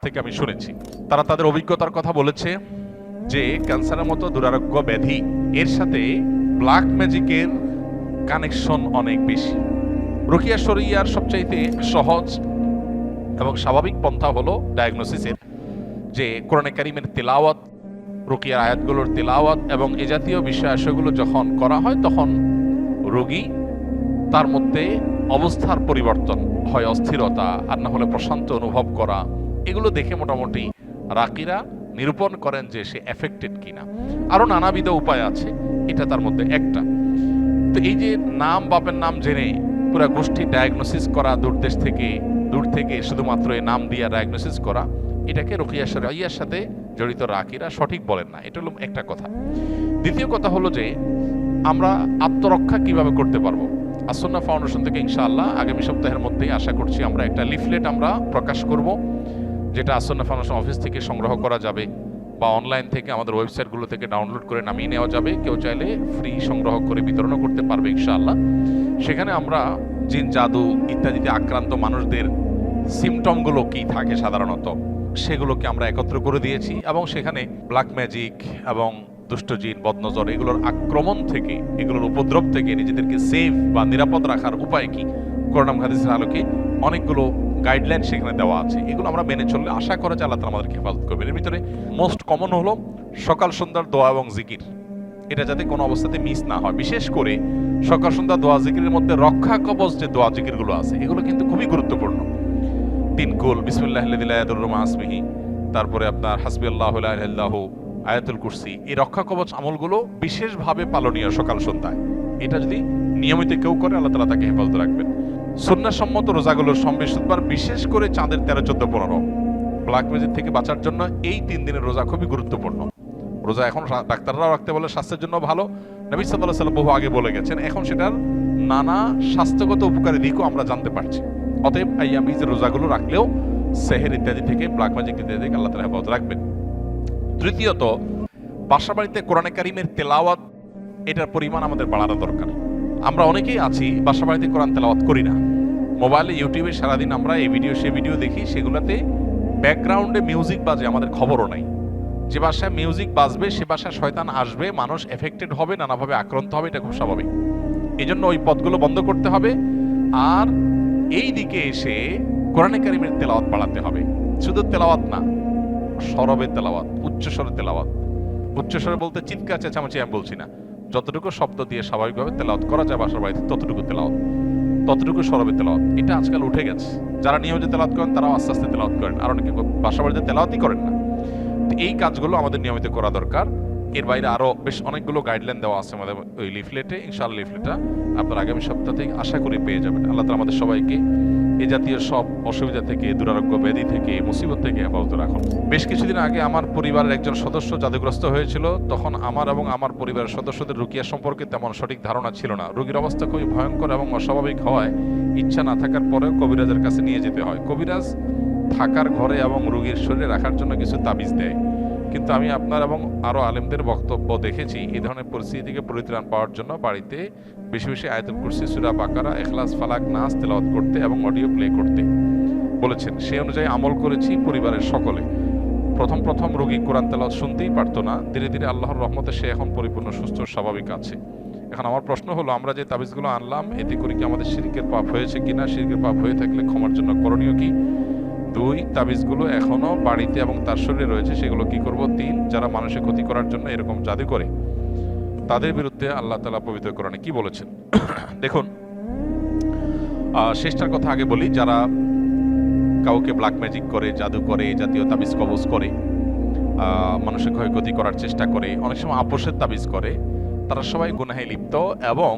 থেকে আমি শুনেছি, তারা তাদের অভিজ্ঞতার কথা বলেছে যে ক্যান্সারের মতো দুরারোগ্য ব্যাধি এর সাথে ব্ল্যাক ম্যাজিকের কানেকশন অনেক বেশি। রুকিয়া শরিয়ার সবচাইতে সহজ এবং স্বাভাবিক পন্থা হলো ডায়াগনোসিসের, যে কোরআনে কারিমের তেলাওয়াত, রুকিয়ার আয়াতগুলোর তেলাওয়াত এবং এ জাতীয় বিষয়াশয়গুলো যখন করা হয় তখন রোগী তার মধ্যে অবস্থার পরিবর্তন হয়, অস্থিরতা আর না হলে প্রশান্ত অনুভব করা, এগুলো দেখে মোটামুটি রাকিরা নিরূপণ করেন যে সে এফেক্টেড কিনা। আরো নানাবিধ উপায় আছে, এটা তার মধ্যে একটা। তো এই যে নাম বাপের নাম জেনে পুরো গোষ্ঠী ডায়াগনোসিস করা, দূর থেকে শুধুমাত্র এই নাম দিয়ে ডায়াগনোসিস করা, এটাকে রুকিয়া শরিয়ার সাথে জড়িত রাকিরা সঠিক বলেন না। এটা হলো একটা কথা। দ্বিতীয় কথা হলো যে আমরা আত্মরক্ষা কিভাবে করতে পারবো। আসন্না ফাউন্ডেশন থেকে ইনশাআল্লাহ আগামী সপ্তাহের মধ্যেই আশা করছি আমরা একটা লিফলেট আমরা প্রকাশ করব, যেটা আসন্না ফাউন্ডেশন অফিস থেকে সংগ্রহ করা যাবে বা অনলাইন থেকে আমাদের ওয়েবসাইটগুলো থেকে ডাউনলোড করে নামিয়ে নেওয়া যাবে। কেউ চাইলে ফ্রি সংগ্রহ করে বিতরণও করতে পারবে ইনশাআল্লাহ। সেখানে আমরা জিন, জাদু ইত্যাদিতে আক্রান্ত মানুষদের সিমটমগুলো কি থাকে সাধারণত সেগুলোকে আমরা একত্র করে দিয়েছি এবং সেখানে ব্ল্যাক ম্যাজিক এবং দুষ্ট জিন, বদনজর এগুলোর আক্রমণ থেকে, এগুলোর উপদ্রব থেকে নিজেদেরকে সেফ বা নিরাপদ রাখার উপায় কি, কোরআন হাদিসের আলোকে অনেকগুলো গাইডলাইন সেখানে দেওয়া আছে। এগুলো আমরা মেনে চললে আশা করা যায় আল্লাহ তাআলা আমাদেরকে হেফাজত করবেন। এর ভিতরে মোস্ট কমন হলো সকাল সন্ধ্যার দোয়া এবং জিকির, এটা যাতে কোনো অবস্থাতে মিস না হয়। বিশেষ করে সকাল সন্ধ্যা দোয়া জিকিরের মধ্যে রক্ষা কবচ যে দোয়া জিকিরগুলো আছে এগুলো কিন্তু খুবই গুরুত্বপূর্ণ। 3 কুল, বিসমিল্লাহিল্লাযী লা ইয়াদুররু মা ইসমিহি, তারপরে আপনার হাসবিয়াল্লাহু লা ইলাহা ইল্লাহু, আয়াতুল কুরসি, এই রক্ষা কবচ আমলগুলো বিশেষভাবে পালনীয় সকাল সন্ধ্যায়। এটা যদি নিয়মিত কেউ করে আল্লাহ তাআলা তাকে হেফাজত রাখবেন। সুন্নাহসম্মত রোজাগুলোর বৃহস্পতিবার, বিশেষ করে চাঁদের 13, 14, 15 ব্ল্যাক ম্যাজিক থেকে বাঁচার জন্য এই 3 দিনের রোজা খুবই গুরুত্বপূর্ণ। রোজা এখন ডাক্তাররাও রাখতে বলে, স্বাস্থ্যের জন্য ভালো, নবী সাল্লাল্লাহু আলাইহি ওয়াসাল্লাম বহু আগে বলে গেছেন। এখন সেটার নানা স্বাস্থ্যগত উপকারী দিকও আমরা জানতে পারছি। অতএব আইয়ামি যে রোজাগুলো রাখলেও সেহের ইত্যাদি থেকে, ব্ল্যাক ম্যাজিক ইত্যাদি থেকে আল্লাহ তাআলা হেফাজত রাখবেন। তৃতীয়ত, বাসা বাড়িতে কোরআনে কারিমের তেলাওয়াত, এটার পরিমাণ আমাদের বাড়ানো দরকার। আমরা অনেকেই আছি বাসা বাড়িতে কোরআন তেলাওয়াত করি না, মোবাইলে ইউটিউবে সারাদিন আমরা এই ভিডিও সে ভিডিও দেখি, সেগুলোতে ব্যাকগ্রাউন্ডে মিউজিক বাজে, আমাদের খবরও নাই। যে বাসায় মিউজিক বাজবে সে বাসায় শয়তান আসবে, মানুষ এফেক্টেড হবে, নানাভাবে আক্রান্ত হবে, এটা খুব স্বাভাবিক। এই জন্য ওই পথগুলো বন্ধ করতে হবে। আর এই দিকে এসে কোরআনে কারিমের তেলাওয়াত বাড়াতে হবে। শুধু তেলাওয়াত না, সরবে তেলাওয়াত, উচ্চস্বরে তেলাওয়াত। উচ্চস্বরে বলতে চিৎকার চেঁচামেচি আমি বলছি না, যতটুকু শব্দ দিয়ে স্বাভাবিকভাবে তেলাওয়াত করা যায় বাসার বাড়িতে ততটুকু তেলাওয়াত, ততটুকু সরবে তেলাওয়াত। এটা আজকাল উঠে গেছে। যারা নিয়মিত তেলাওয়াত করেন তারাও আস্তে আস্তে তেলাওয়াত করেন, আর অনেকে বাসা বাড়িতে তেলাওয়াতই করেন না। এই কাজগুলো আমাদের নিয়মিত করা দরকার। এর বাইরে আরো বেশ অনেকগুলো গাইডলাইন দেওয়া আছে আমাদের ওই লিফলেটে। ইনশাআল্লাহ লিফলেটটা আপনার আগামী সপ্তাহ থেকে আশা করি পেয়ে যাবেন। আল্লাহ তাআলা আমাদের সবাইকে এ জাতীয় সব অসুবিধা থেকে, দুরারোগ্য ব্যাধি থেকে, মুসিবত থেকে হেফাজত রাখুন। বেশ কিছুদিন আগে আমার পরিবারের একজন সদস্য জাদুগ্রস্ত হয়েছিল। তখন আমার এবং আমার পরিবারের সদস্যদের রুকিয়া সম্পর্কে তেমন সঠিক ধারণা ছিল না। রোগীর অবস্থা খুবই ভয়ঙ্কর এবং অস্বাভাবিক হওয়ায় ইচ্ছা না থাকার পরেও কবিরাজের কাছে নিয়ে যেতে হয়। কবিরাজ থাকার ঘরে এবং রোগীর শরীরে রাখার জন্য কিছু তাবিজ দেয়, কিন্তু আমি আপনার এবং আরো আলেমদের বক্তব্য দেখেছি এই ধরনের পরিস্থিতি থেকে পরিত্রাণ পাওয়ার জন্য বাড়িতে বেশি বেশি আয়াতুল কুরসি, সূরা বাকারা, ইখলাস, ফালাক, নাস তেলাওয়াত করতে এবং অডিও প্লে করতে বলেছেন। সেই অনুযায়ী আমল করেছি পরিবারের সকলে। প্রথম রোগী কোরআন তেলাওয়াত শুনতেই পারতো না, ধীরে ধীরে আল্লাহর রহমতে সে এখন পরিপূর্ণ সুস্থ স্বাভাবিক আছে। এখন আমার প্রশ্ন হলো, আমরা যে তাবিজগুলো আনলাম এতে করে কি আমাদের শিরকের পাপ হয়েছে কিনা? শিরকের পাপ হয়ে থাকলে ক্ষমার জন্য করণীয় কি? 2, তাবিজগুলো এখনো বাড়িতে এবং তার শরীরে রয়েছে, সেগুলো কি করব? 3, যারা মানুষের ক্ষতি করার জন্য এরকম জাদু করে তাদের বিরুদ্ধে আল্লাহ তাআলা পবিত্র কোরআনে কি বলেছেন দেখুন। শেষটার কথা আগে বলি। যারা কাউকে ব্ল্যাক ম্যাজিক করে, জাদু করে, এই জাতীয় তাবিজ কবজ করে, মানুষের ক্ষয়ক্ষতি করার চেষ্টা করে, অনেক সময় আপোষের তাবিজ করে, তারা সবাই গুনাহে লিপ্ত এবং